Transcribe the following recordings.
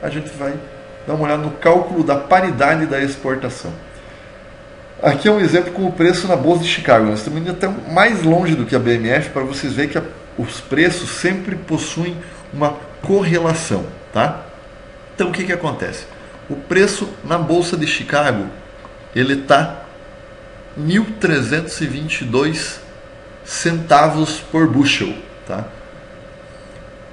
a gente vai dar uma olhada no cálculo da paridade da exportação. Aqui é um exemplo com o preço na Bolsa de Chicago. Nós estamos indo até mais longe do que a BMF para vocês verem que os preços sempre possuem uma correlação, tá? Então o que acontece? O preço na Bolsa de Chicago ele está 1.322 centavos por bushel, tá?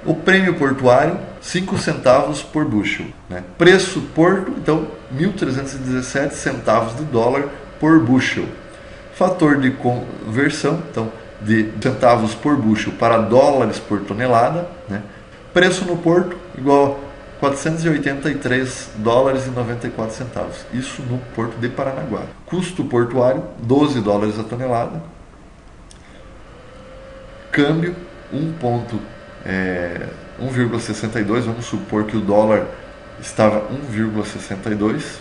O prêmio portuário 5 centavos por bushel, né? Preço porto, então 1.317 centavos de dólar por bushel. Fator de conversão, então de centavos por bushel para dólares por tonelada, né? Preço no porto igual a 483 dólares e 94 centavos. Isso no porto de Paranaguá. Custo portuário 12 dólares a tonelada. Câmbio 1,62, vamos supor que o dólar estava 1,62.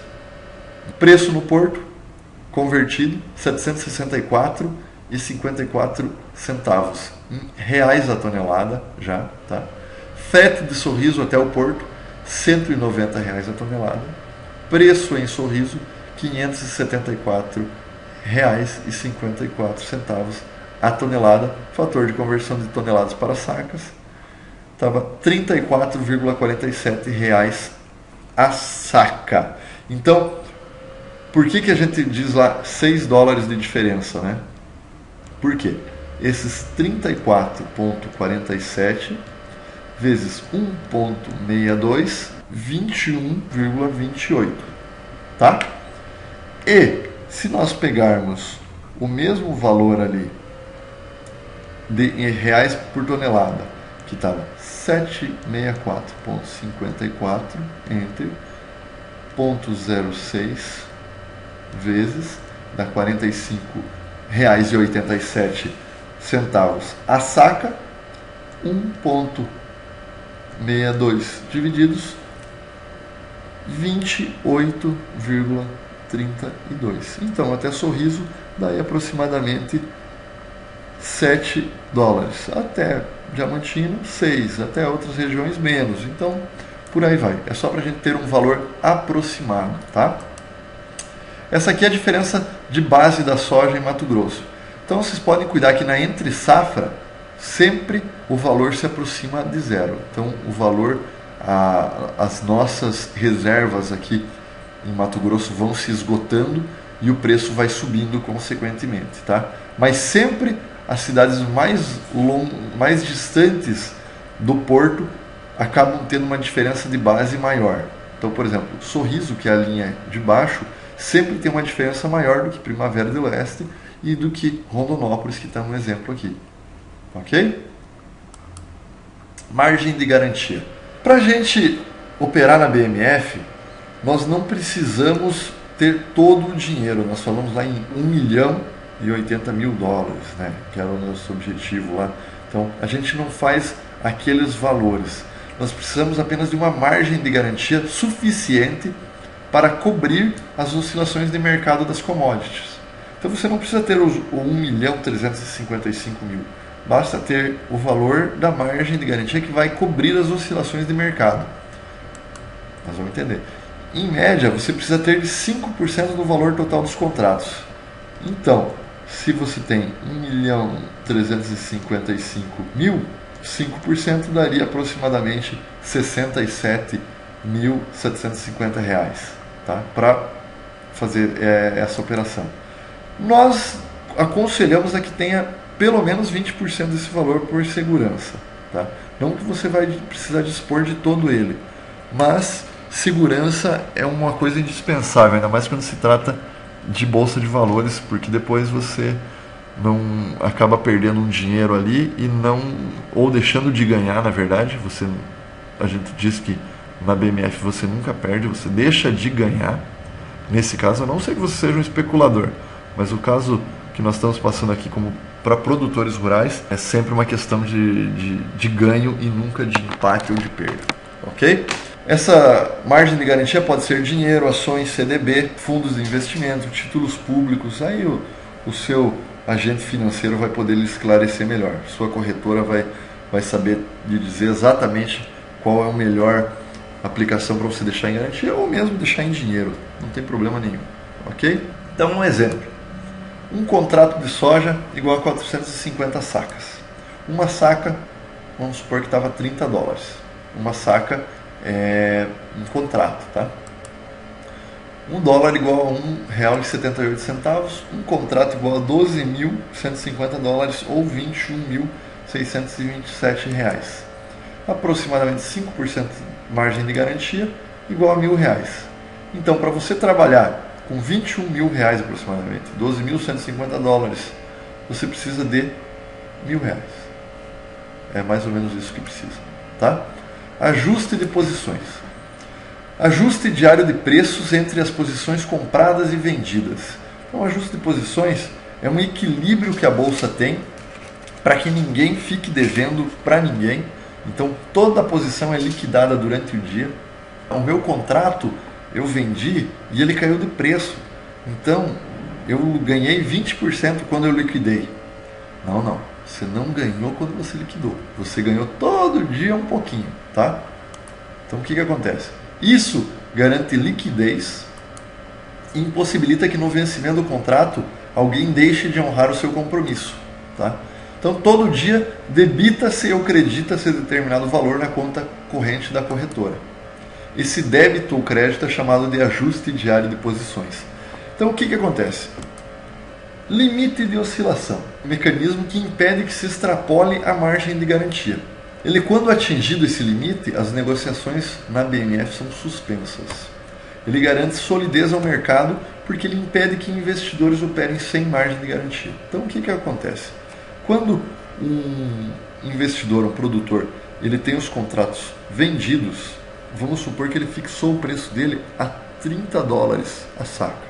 Preço no porto convertido 764,54 centavos em reais a tonelada já, tá? Frete de Sorriso até o porto R$190 a tonelada. Preço em Sorriso R$574,54 a tonelada. Fator de conversão de toneladas para sacas estava R$34,47 a saca. Então, por que a gente diz lá 6 dólares de diferença, né? Por quê? Esses 34,47 vezes 1,62, 21,28, tá? E se nós pegarmos o mesmo valor ali em reais por tonelada, que estava 764,54 entre 0,06 vezes dá R$45,87 a saca, 1,62 divididos 28,32. Então até Sorriso daí aproximadamente 7 dólares, até Diamantino 6, até outras regiões menos. Então por aí vai, é só para a gente ter um valor aproximado, tá? Essa aqui é a diferença de base da soja em Mato Grosso. Então vocês podem cuidar que na entre safra sempre o valor se aproxima de zero. Então o valor, as nossas reservas aqui em Mato Grosso vão se esgotando e o preço vai subindo consequentemente, tá? Mas sempre as cidades mais distantes do porto acabam tendo uma diferença de base maior. Então, por exemplo, Sorriso, que é a linha de baixo, sempre tem uma diferença maior do que Primavera do Leste e do que Rondonópolis, que está um exemplo aqui. Ok? Margem de garantia. Para a gente operar na BMF, nós não precisamos ter todo o dinheiro. Nós falamos lá em $1.080.000, né? Que era o nosso objetivo lá. Então, a gente não faz aqueles valores. Nós precisamos apenas de uma margem de garantia suficiente para cobrir as oscilações de mercado das commodities. Então você não precisa ter o 1.355.000, basta ter o valor da margem de garantia que vai cobrir as oscilações de mercado. Nós vamos entender. Em média, você precisa ter de 5% do valor total dos contratos. Então, se você tem 1.355.000, 5% daria aproximadamente R$67.750, tá? Para fazer essa operação. Nós aconselhamos a que tenha pelo menos 20% desse valor por segurança, tá? Não que você vai precisar dispor de todo ele, mas segurança é uma coisa indispensável, ainda mais quando se trata de bolsa de valores, porque depois você não acaba perdendo um dinheiro ali e não, ou deixando de ganhar, na verdade. A gente diz que na BMF você nunca perde, você deixa de ganhar. Nesse caso, a não sei que você seja um especulador, mas o caso que nós estamos passando aqui como para produtores rurais é sempre uma questão de ganho e nunca de empate ou de perda, ok? Essa margem de garantia pode ser dinheiro, ações, CDB, fundos de investimento, títulos públicos. Aí o seu agente financeiro vai poder lhe esclarecer melhor. Sua corretora vai saber lhe dizer exatamente qual é o melhor aplicação para você deixar em garantia ou mesmo deixar em dinheiro, não tem problema nenhum, ok? Então um exemplo, um contrato de soja igual a 450 sacas. Uma saca, vamos supor que estava $30. Uma saca é um contrato, tá? $1 igual a R$1,78, um contrato igual a $12.150 ou R$21.627. Aproximadamente 5% de margem de garantia igual a R$1.000. Então, para você trabalhar com R$21.000 aproximadamente, $12.150, você precisa de R$1.000. É mais ou menos isso que precisa, tá? Ajuste de posições. Ajuste diário de preços entre as posições compradas e vendidas. Então, ajuste de posições é um equilíbrio que a bolsa tem para que ninguém fique devendo para ninguém. Então, toda a posição é liquidada durante o dia. O meu contrato eu vendi e ele caiu de preço. Então, eu ganhei 20% quando eu liquidei. Não. Você não ganhou quando você liquidou. Você ganhou todo dia um pouquinho, tá? Então, o que acontece? Isso garante liquidez e impossibilita que no vencimento do contrato alguém deixe de honrar o seu compromisso, tá? Então, todo dia debita-se ou credita-se determinado valor na conta corrente da corretora. Esse débito ou crédito é chamado de ajuste diário de posições. Então, o que acontece? Limite de oscilação, um mecanismo que impede que se extrapole a margem de garantia. Ele, quando atingido esse limite, as negociações na BMF são suspensas. Ele garante solidez ao mercado porque ele impede que investidores operem sem margem de garantia. Então, o que acontece? Quando um investidor, um produtor, ele tem os contratos vendidos, vamos supor que ele fixou o preço dele a $30 a saca.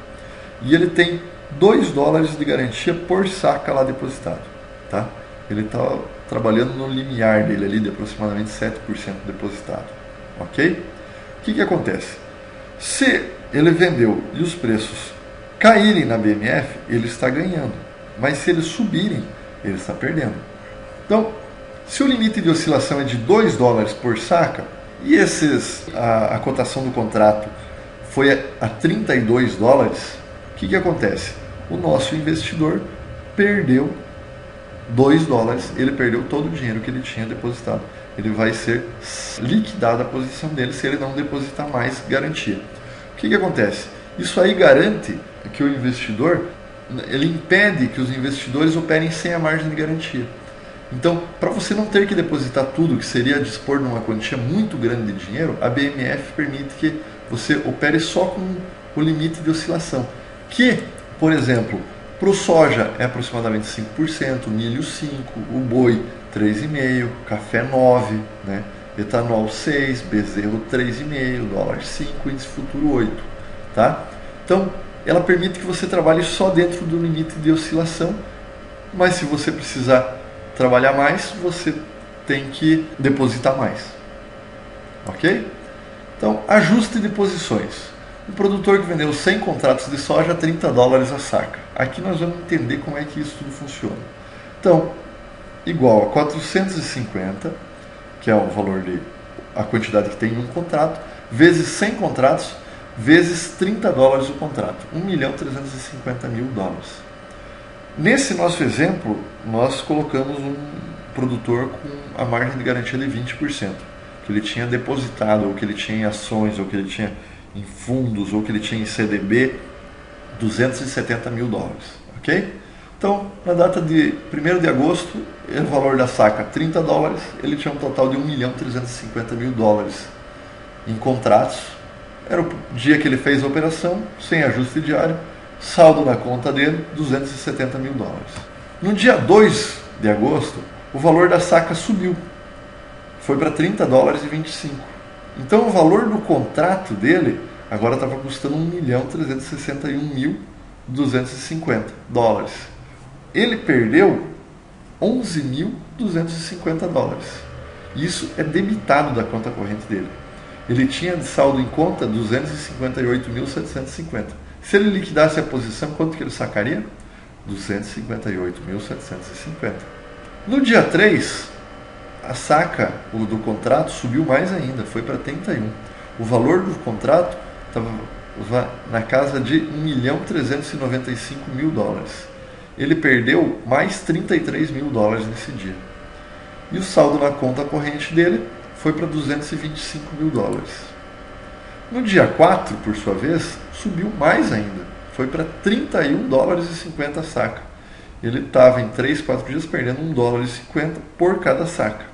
E ele tem $2 de garantia por saca lá depositado, tá? Ele está trabalhando no limiar dele ali de aproximadamente 7% depositado, ok? O que acontece? Se ele vendeu e os preços caírem na BMF, ele está ganhando, mas se eles subirem, ele está perdendo. Então, se o limite de oscilação é de $2 por saca e a cotação do contrato foi a $32, o que acontece? O nosso investidor perdeu $2, ele perdeu todo o dinheiro que ele tinha depositado. Ele vai ser liquidada a posição dele se ele não depositar mais garantia. O que acontece? Isso aí garante que o investidor, ele impede que os investidores operem sem a margem de garantia. Então, para você não ter que depositar tudo, que seria dispor de uma quantia muito grande de dinheiro, a BMF permite que você opere só com o limite de oscilação. Que, por exemplo, para o soja é aproximadamente 5%, milho 5%, o boi 3,5%, café 9%, né? Etanol 6%, bezerro 3,5%, dólar 5%, índice futuro 8%. Tá? Então, ela permite que você trabalhe só dentro do limite de oscilação, mas se você precisar trabalhar mais, você tem que depositar mais. Ok? Então, ajuste de posições. Um produtor que vendeu 100 contratos de soja a $30 a saca. Aqui nós vamos entender como é que isso tudo funciona. Então, igual a 450, que é o valor a quantidade que tem em um contrato, vezes 100 contratos, vezes $30 o contrato. $1.350.000. Nesse nosso exemplo, nós colocamos um produtor com a margem de garantia de 20%, que ele tinha depositado, ou que ele tinha em ações, ou que ele tinha em fundos, ou que ele tinha em CDB, $270.000, ok? Então, na data de 1º de agosto, o valor da saca $30, ele tinha um total de $1.350.000 em contratos. Era o dia que ele fez a operação, sem ajuste diário, saldo na conta dele, $270.000. No dia 2 de agosto, o valor da saca subiu, foi para $30,25. Então o valor do contrato dele agora estava custando $1.361.250. Ele perdeu $11.250. Isso é debitado da conta corrente dele. Ele tinha de saldo em conta $258.750. Se ele liquidasse a posição, quanto que ele sacaria? $258.750. No dia 3, a saca do contrato subiu mais ainda, foi para 31. O valor do contrato estava na casa de 1.395.000 dólares. Ele perdeu mais 33 mil dólares nesse dia. E o saldo na conta corrente dele foi para 225 mil dólares. No dia 4, por sua vez, subiu mais ainda. Foi para 31 dólares e 50 a saca. Ele estava em 3, 4 dias perdendo 1 dólar e 50 por cada saca.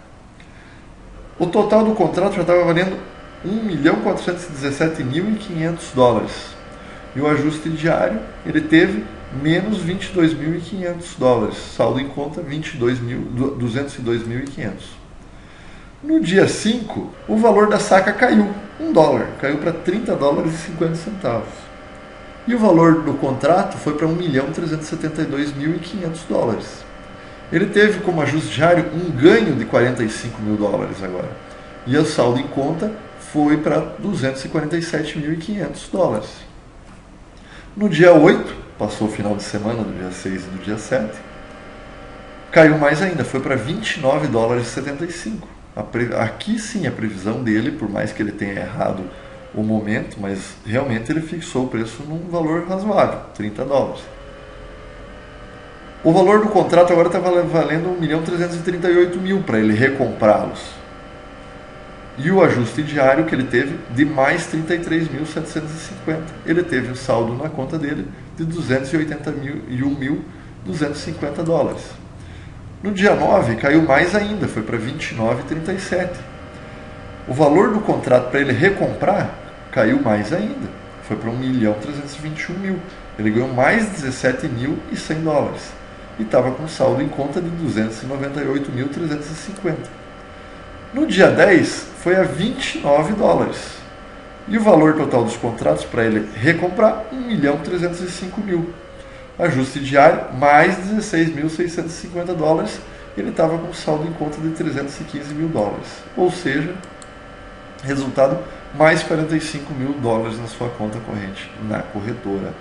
O total do contrato já estava valendo 1.417.500 dólares. E o ajuste diário ele teve menos 22.500 dólares. Saldo em conta 202.500. No dia 5, o valor da saca caiu, 1 dólar, caiu para 30 dólares e 50 centavos. E o valor do contrato foi para 1.372.500 dólares. Ele teve como ajuste diário um ganho de 45 mil dólares agora. E o saldo em conta foi para 247.500 dólares. No dia 8, passou o final de semana, do dia 6 e do dia 7, caiu mais ainda, foi para 29 dólares e 75. Aqui sim a previsão dele, por mais que ele tenha errado o momento, mas realmente ele fixou o preço num valor razoável, 30 dólares. O valor do contrato agora está valendo 1.338.000 para ele recomprá-los. E o ajuste diário que ele teve de mais 33.750. Ele teve um saldo na conta dele de 281.250 dólares. No dia 9 caiu mais ainda, foi para 29,37. O valor do contrato para ele recomprar caiu mais ainda, foi para 1.321.000. Ele ganhou mais 17.100 dólares e estava com saldo em conta de 298.350. No dia 10 foi a 29 dólares. E o valor total dos contratos para ele recomprar, 1.305.000. Ajuste diário, mais 16.650 dólares. Ele estava com saldo em conta de 315 mil dólares. Ou seja, resultado, mais 45 mil dólares na sua conta corrente, na corretora.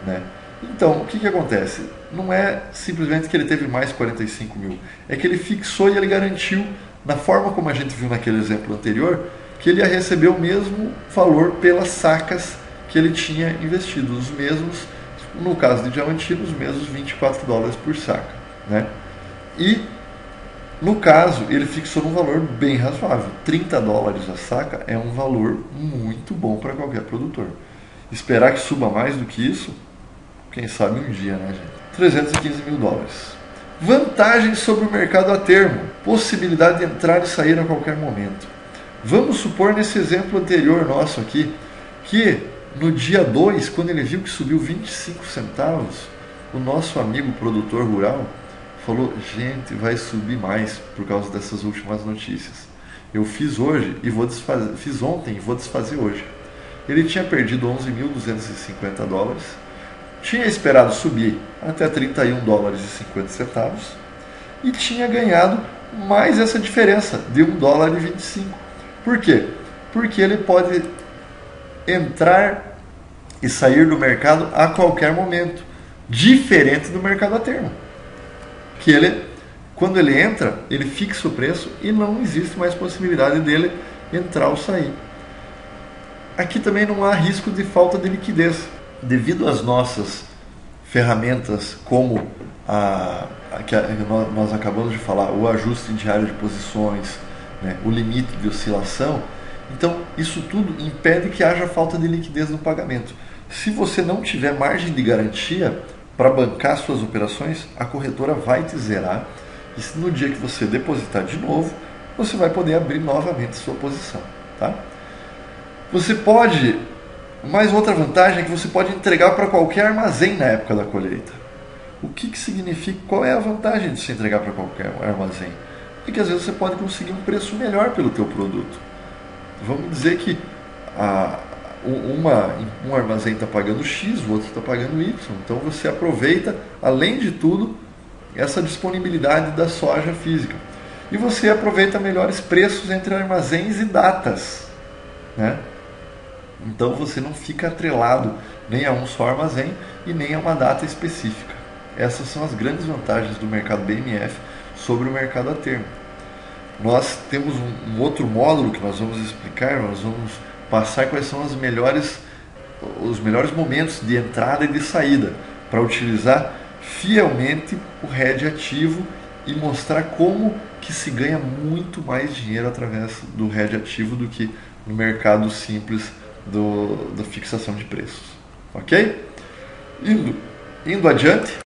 Né? Então, o que acontece? Não é simplesmente que ele teve mais 45 mil. É que ele fixou e ele garantiu, da forma como a gente viu naquele exemplo anterior, que ele ia receber o mesmo valor pelas sacas que ele tinha investido. Os mesmos, no caso de Diamantino, os mesmos 24 dólares por saca. Né? E, no caso, ele fixou um valor bem razoável. 30 dólares a saca é um valor muito bom para qualquer produtor. Esperar que suba mais do que isso, quem sabe um dia, né, gente? 315 mil dólares. Vantagens sobre o mercado a termo. Possibilidade de entrar e sair a qualquer momento. Vamos supor nesse exemplo anterior nosso aqui, que no dia 2, quando ele viu que subiu 25 centavos, o nosso amigo produtor rural falou, gente, vai subir mais por causa dessas últimas notícias. Eu fiz hoje e vou desfazer, fiz ontem e vou desfazer hoje. Ele tinha perdido 11.250 dólares, tinha esperado subir até 31 dólares e 50 centavos e tinha ganhado mais essa diferença de 1 dólar e 25. Por quê? Porque ele pode entrar e sair do mercado a qualquer momento, diferente do mercado a termo. Que ele, quando ele entra, ele fixa o preço e não existe mais possibilidade dele entrar ou sair. Aqui também não há risco de falta de liquidez. Devido às nossas ferramentas como que nós acabamos de falar, o ajuste diário de posições, né, o limite de oscilação, então isso tudo impede que haja falta de liquidez no pagamento. Se você não tiver margem de garantia para bancar suas operações, a corretora vai te zerar e no dia que você depositar de novo, você vai poder abrir novamente sua posição. Tá? Você pode, mais outra vantagem é que você pode entregar para qualquer armazém na época da colheita. O que significa, qual é a vantagem de se entregar para qualquer armazém? É que às vezes você pode conseguir um preço melhor pelo teu produto. Vamos dizer que um armazém está pagando X, o outro está pagando Y. Então você aproveita, além de tudo, essa disponibilidade da soja física. E você aproveita melhores preços entre armazéns e datas. Né? Então você não fica atrelado nem a um só armazém e nem a uma data específica. Essas são as grandes vantagens do mercado BMF sobre o mercado a termo. Nós temos um outro módulo que nós vamos explicar, nós vamos passar quais são os melhores momentos de entrada e de saída para utilizar fielmente o hedge ativo e mostrar como que se ganha muito mais dinheiro através do hedge ativo do que no mercado simples da fixação de preços. Ok? Indo adiante,